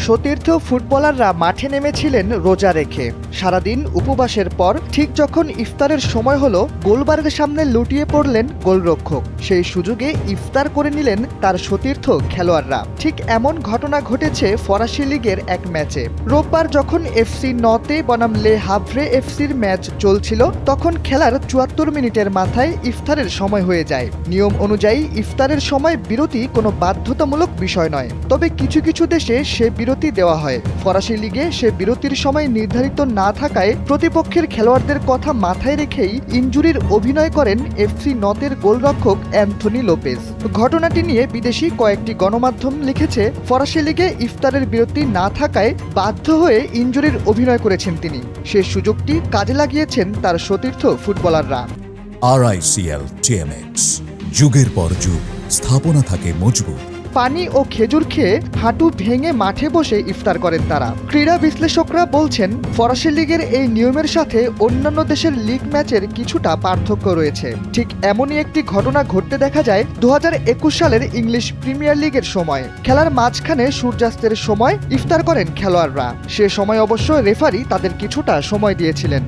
সতীর্থ ফুটবলাররা মাঠে নেমেছিলেন রোজা রেখে। সারাদিন উপবাসের পর ঠিক যখন ইফতারের সময় হলো, গোলবারের সামনে লুটিয়ে পড়লেন গোলরক্ষক। সেই সুযোগে ইফতার করে নিলেন তার সতীর্থ খেলোয়াড়রা। ঠিক এমন ঘটনা ঘটেছে ফরাসি লিগের এক ম্যাচে। রোববার যখন এফসি নতে বনাম লে হাভরে এফসির ম্যাচ চলছিল, তখন খেলার ৭৪ মিনিটের মাথায় ইফতারের সময় হয়ে যায়। নিয়ম অনুযায়ী ইফতারের সময় বিরতি কোনো বাধ্যতামূলক বিষয় নয়, তবে কিছু কিছু দেশে সে বিরতি দেওয়া হয়। ফরাসি লিগে সে বিরতির সময় নির্ধারিত না থাকায় প্রতিপক্ষের খেলোয়াড়দের কথা মাথায় রেখেই ইনজুরির অভিনয় করেন এফসি নতের গোলরক্ষক অ্যান্থনি লোপেজ। ঘটনাটি নিয়ে বিদেশি কয়েকটি গণমাধ্যম লিখেছে, ফরাসি লিগে ইফতারের বিরতি না থাকায় বাধ্য হয়ে ইনজুরির অভিনয় করেছেন তিনি। সে সুযোগটি কাজে লাগিয়েছেন তার সতীর্থ ফুটবলাররা। RICL TMX, যুগের পর যুগ স্থাপনা থাকে মজবুত। পানি ও খেজুর খেয়ে হাঁটু ভেঙে মাঠে বসে ইফতার করেন তারা। ক্রীড়া বিশ্লেষকরা বলছেন, ফরাসি লিগের এই নিয়মের সাথে অন্যান্য দেশের লিগ ম্যাচের কিছুটা পার্থক্য রয়েছে। ঠিক এমনই একটি ঘটনা ঘটতে দেখা যায় ২০২১ সালের ইংলিশ প্রিমিয়ার লিগের সময়। খেলার মাঝখানে সূর্যাস্তের সময় ইফতার করেন খেলোয়াড়রা। সে সময় অবশ্য রেফারি তাদের কিছুটা সময় দিয়েছিলেন।